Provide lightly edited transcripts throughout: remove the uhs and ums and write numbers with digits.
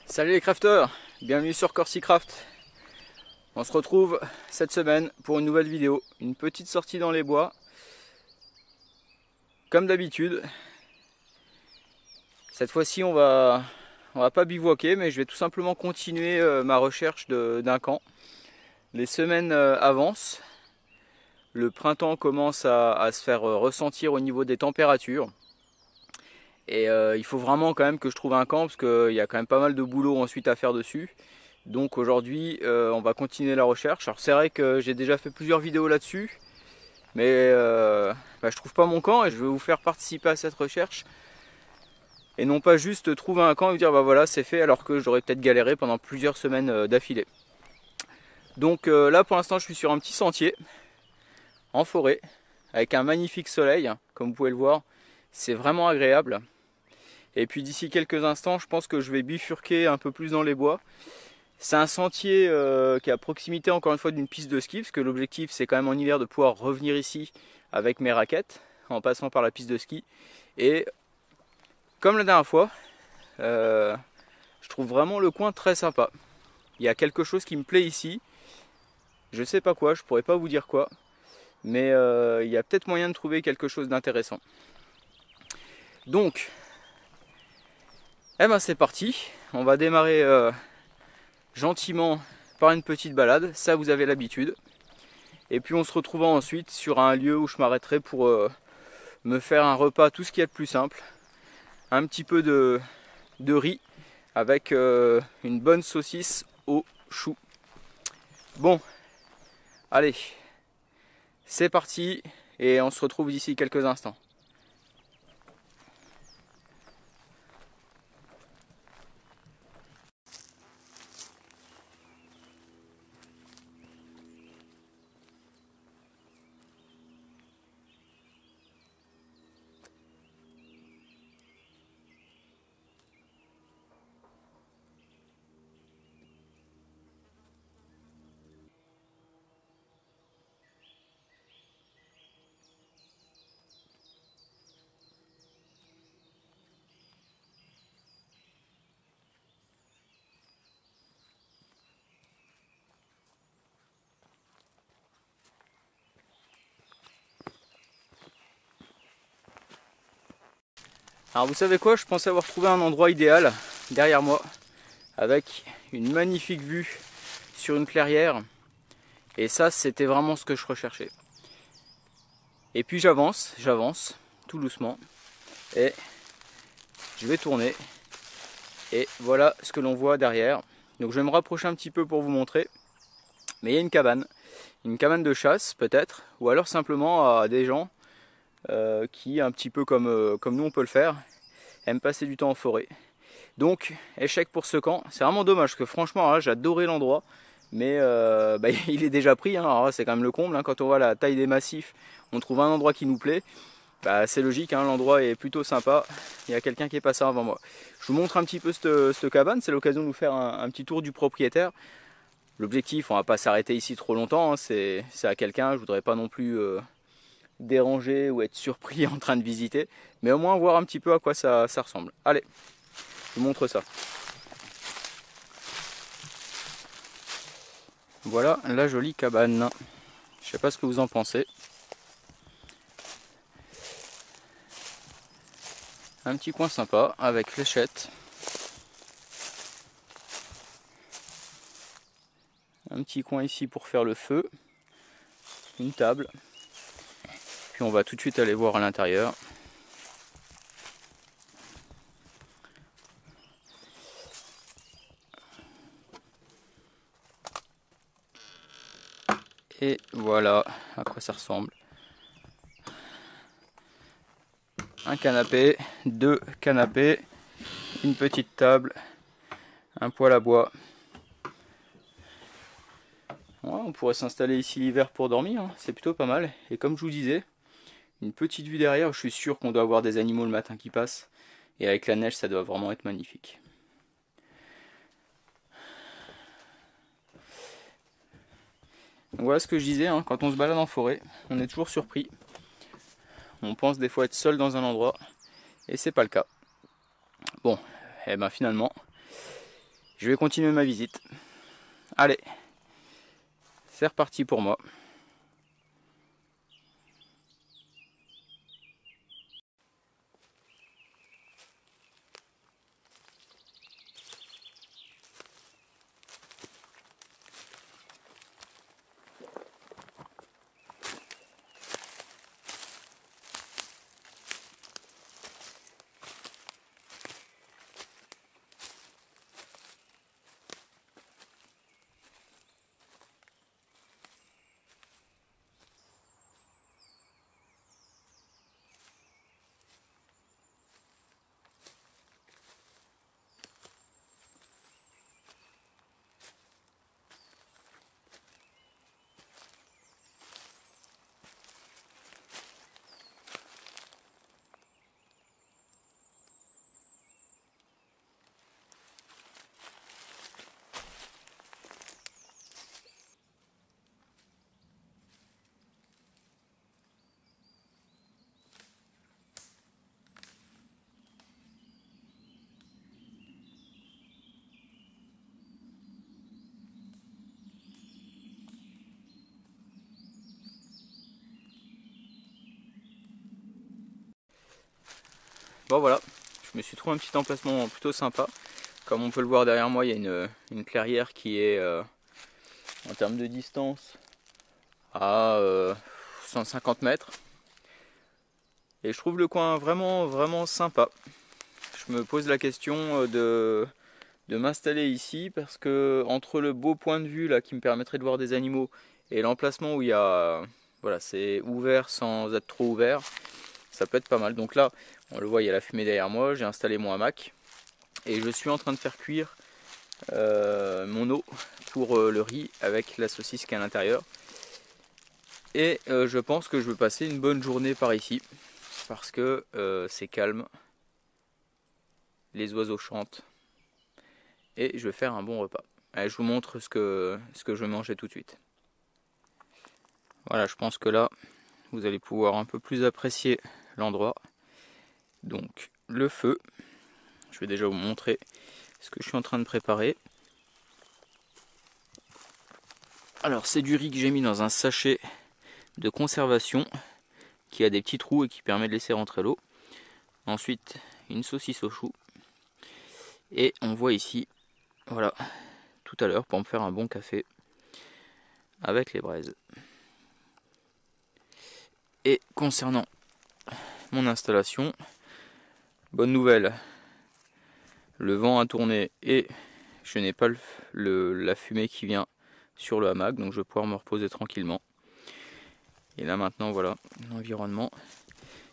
Salut les crafters, bienvenue sur CorsiCraft. On se retrouve cette semaine pour une nouvelle vidéo, une petite sortie dans les bois. Comme d'habitude, cette fois-ci on va pas bivouaquer, mais je vais tout simplement continuer ma recherche d'un camp. Les semaines avancent, le printemps commence à se faire ressentir au niveau des températures. Et il faut vraiment quand même que je trouve un camp parce qu'il y a quand même pas mal de boulot ensuite à faire dessus. Donc aujourd'hui on va continuer la recherche. Alors c'est vrai que j'ai déjà fait plusieurs vidéos là-dessus, mais je trouve pas mon camp et je vais vous faire participer à cette recherche. Et non pas juste trouver un camp et vous dire bah voilà c'est fait, alors que j'aurais peut-être galéré pendant plusieurs semaines d'affilée. Donc là pour l'instant je suis sur un petit sentier en forêt avec un magnifique soleil, comme vous pouvez le voir, c'est vraiment agréable. Et puis d'ici quelques instants, je pense que je vais bifurquer un peu plus dans les bois. C'est un sentier qui est à proximité encore une fois d'une piste de ski, parce que l'objectif c'est quand même en hiver de pouvoir revenir ici avec mes raquettes, en passant par la piste de ski. Et comme la dernière fois, je trouve vraiment le coin très sympa. Il y a quelque chose qui me plaît ici. Je sais pas quoi, je pourrais pas vous dire quoi, mais il y a peut-être moyen de trouver quelque chose d'intéressant. Donc, eh ben c'est parti, on va démarrer gentiment par une petite balade, ça vous avez l'habitude. Et puis on se retrouvera ensuite sur un lieu où je m'arrêterai pour me faire un repas, tout ce qu'il y a de plus simple. Un petit peu de riz avec une bonne saucisse au chou. Bon, allez, c'est parti et on se retrouve d'ici quelques instants. Alors vous savez quoi, je pensais avoir trouvé un endroit idéal derrière moi avec une magnifique vue sur une clairière, et ça c'était vraiment ce que je recherchais. Et puis j'avance tout doucement et je vais tourner et voilà ce que l'on voit derrière. Donc je vais me rapprocher un petit peu pour vous montrer, mais il y a une cabane de chasse peut-être, ou alors simplement à des gens qui, un petit peu comme nous on peut le faire, aiment passer du temps en forêt. Donc échec pour ce camp, c'est vraiment dommage parce que franchement j'adorais l'endroit, mais il est déjà pris, hein. Alors c'est quand même le comble, hein. Quand on voit la taille des massifs, on trouve un endroit qui nous plaît, c'est logique, hein. L'endroit est plutôt sympa, il y a quelqu'un qui est passé avant moi. Je vous montre un petit peu cette cabane, c'est l'occasion de nous faire un petit tour du propriétaire. L'objectif, on va pas s'arrêter ici trop longtemps, hein. C'est à quelqu'un, je voudrais pas non plus déranger ou être surpris en train de visiter, mais au moins voir un petit peu à quoi ça ressemble. Allez, je vous montre ça. Voilà la jolie cabane. Je sais pas ce que vous en pensez. Un petit coin sympa avec fléchette. Un petit coin ici pour faire le feu. Une table. Puis on va tout de suite aller voir à l'intérieur. Et voilà à quoi ça ressemble. Un canapé, deux canapés, une petite table, un poêle à bois. Ouais, on pourrait s'installer ici l'hiver pour dormir, hein. C'est plutôt pas mal. Et comme je vous disais, une petite vue derrière, je suis sûr qu'on doit avoir des animaux le matin qui passent. Et avec la neige, ça doit vraiment être magnifique. Donc voilà ce que je disais, hein, quand on se balade en forêt, on est toujours surpris. On pense des fois être seul dans un endroit, et c'est pas le cas. Bon, et ben finalement, je vais continuer ma visite. Allez, c'est reparti pour moi. Bon voilà, je me suis trouvé un petit emplacement plutôt sympa. Comme on peut le voir derrière moi, il y a une clairière qui est en termes de distance à 150 mètres. Et je trouve le coin vraiment sympa. Je me pose la question de m'installer ici parce que entre le beau point de vue là qui me permettrait de voir des animaux et l'emplacement où il y a, voilà, c'est ouvert sans être trop ouvert, ça peut être pas mal. Donc là, on le voit, il y a la fumée derrière moi, j'ai installé mon hamac et je suis en train de faire cuire mon eau pour le riz avec la saucisse qui est à l'intérieur. Et je pense que je vais passer une bonne journée par ici parce que c'est calme, les oiseaux chantent et je vais faire un bon repas. Allez, je vous montre ce que je vais manger tout de suite. Voilà, je pense que là, vous allez pouvoir un peu plus apprécier l'endroit. Donc, le feu. Je vais déjà vous montrer ce que je suis en train de préparer. Alors, c'est du riz que j'ai mis dans un sachet de conservation qui a des petits trous et qui permet de laisser rentrer l'eau. Ensuite, une saucisse au chou. Et on voit ici, voilà, tout à l'heure pour me faire un bon café avec les braises. Et concernant mon installation, bonne nouvelle, le vent a tourné et je n'ai pas la fumée qui vient sur le hamac, donc je vais pouvoir me reposer tranquillement. Et là maintenant, voilà l'environnement.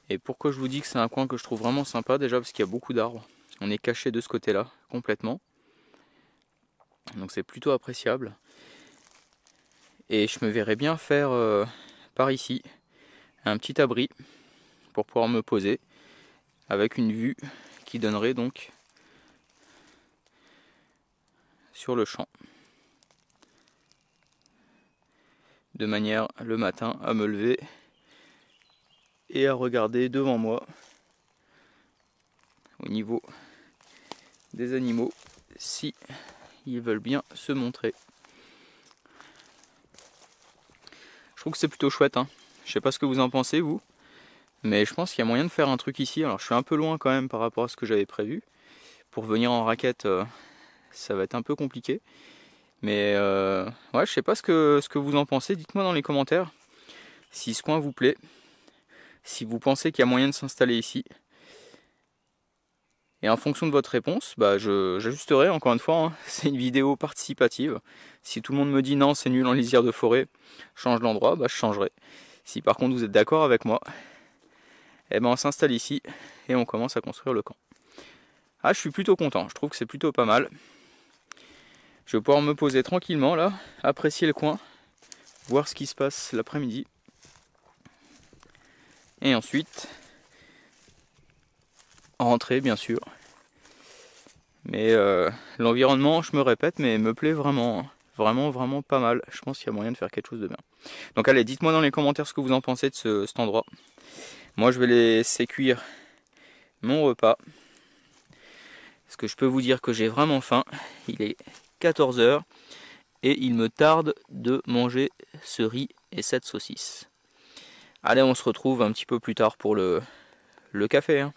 Et pourquoi je vous dis que c'est un coin que je trouve vraiment sympa, déjà parce qu'il y a beaucoup d'arbres. On est caché de ce côté-là, complètement. Donc c'est plutôt appréciable. Et je me verrais bien faire par ici un petit abri pour pouvoir me poser avec une vue qui donnerait donc sur le champ. De manière le matin à me lever et à regarder devant moi au niveau des animaux si ils veulent bien se montrer. Je trouve que c'est plutôt chouette, hein. Je sais pas ce que vous en pensez vous, mais je pense qu'il y a moyen de faire un truc ici. Alors je suis un peu loin quand même par rapport à ce que j'avais prévu. Pour venir en raquette, ça va être un peu compliqué. Mais ouais, je sais pas ce que vous en pensez. Dites-moi dans les commentaires si ce coin vous plaît, si vous pensez qu'il y a moyen de s'installer ici. Et en fonction de votre réponse, bah j'ajusterai encore une fois, hein. C'est une vidéo participative. Si tout le monde me dit non, c'est nul en lisière de forêt, change l'endroit, bah je changerai. Si par contre vous êtes d'accord avec moi, eh ben on s'installe ici et on commence à construire le camp. Ah, je suis plutôt content, je trouve que c'est plutôt pas mal. Je vais pouvoir me poser tranquillement là, apprécier le coin, voir ce qui se passe l'après-midi. Et ensuite, rentrer bien sûr. Mais l'environnement, je me répète, mais me plaît vraiment. Vraiment pas mal. Je pense qu'il y a moyen de faire quelque chose de bien. Donc allez, dites-moi dans les commentaires ce que vous en pensez de cet endroit. Moi je vais laisser cuire mon repas. Parce que je peux vous dire que j'ai vraiment faim. Il est 14 h et il me tarde de manger ce riz et cette saucisse. Allez, on se retrouve un petit peu plus tard pour le café, hein.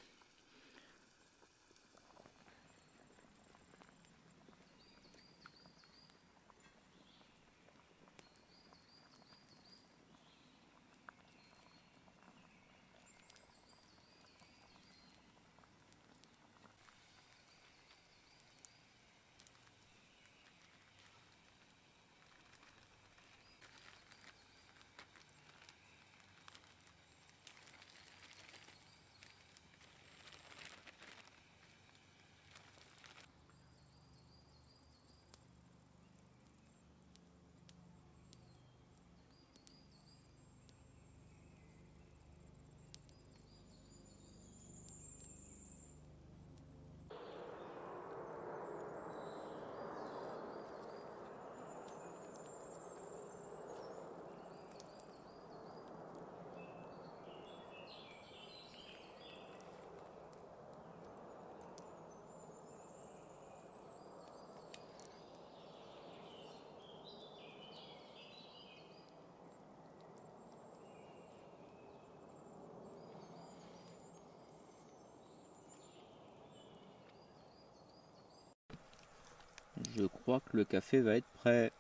Je crois que le café va être prêt.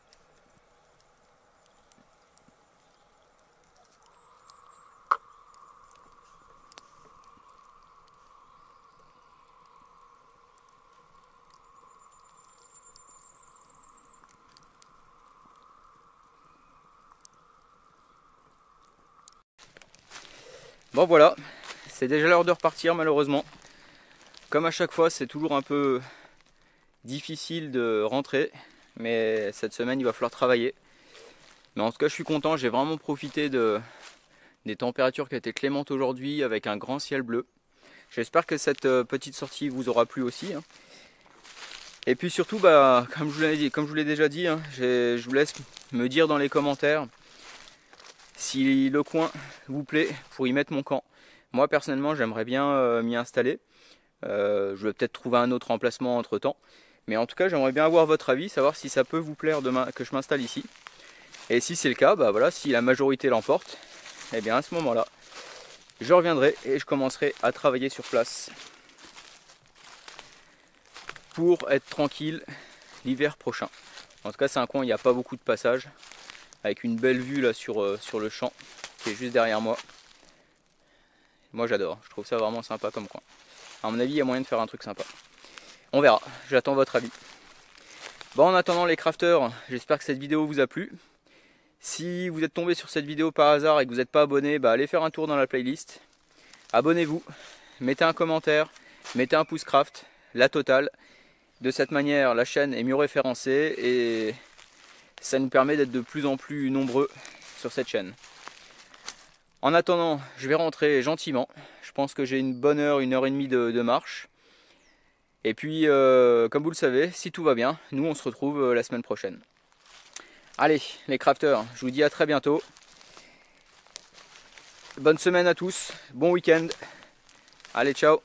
Bon voilà, c'est déjà l'heure de repartir malheureusement. Comme à chaque fois, c'est toujours un peu difficile de rentrer, mais cette semaine il va falloir travailler. Mais en tout cas je suis content, j'ai vraiment profité des températures qui étaient clémentes aujourd'hui avec un grand ciel bleu. J'espère que cette petite sortie vous aura plu aussi, hein. Et puis surtout, comme je vous l'ai déjà dit, hein, je vous laisse me dire dans les commentaires si le coin vous plaît pour y mettre mon camp. Moi personnellement j'aimerais bien m'y installer. Je vais peut-être trouver un autre emplacement entre temps. Mais en tout cas j'aimerais bien avoir votre avis, savoir si ça peut vous plaire que je m'installe ici. Et si c'est le cas, voilà, si la majorité l'emporte, et bien à ce moment là je reviendrai et je commencerai à travailler sur place pour être tranquille l'hiver prochain. En tout cas c'est un coin où il n'y a pas beaucoup de passages, avec une belle vue là sur le champ qui est juste derrière moi. Moi j'adore, je trouve ça vraiment sympa comme coin. À mon avis il y a moyen de faire un truc sympa. On verra, j'attends votre avis. Bon, en attendant les crafters, j'espère que cette vidéo vous a plu. Si vous êtes tombé sur cette vidéo par hasard et que vous n'êtes pas abonné, allez faire un tour dans la playlist. Abonnez-vous, mettez un commentaire, mettez un pouce craft, la totale. De cette manière, la chaîne est mieux référencée et ça nous permet d'être de plus en plus nombreux sur cette chaîne. En attendant, je vais rentrer gentiment. Je pense que j'ai une bonne heure, 1h30 de marche. Et puis, comme vous le savez, si tout va bien, nous on se retrouve la semaine prochaine. Allez, les crafters, je vous dis à très bientôt. Bonne semaine à tous, bon week-end. Allez, ciao.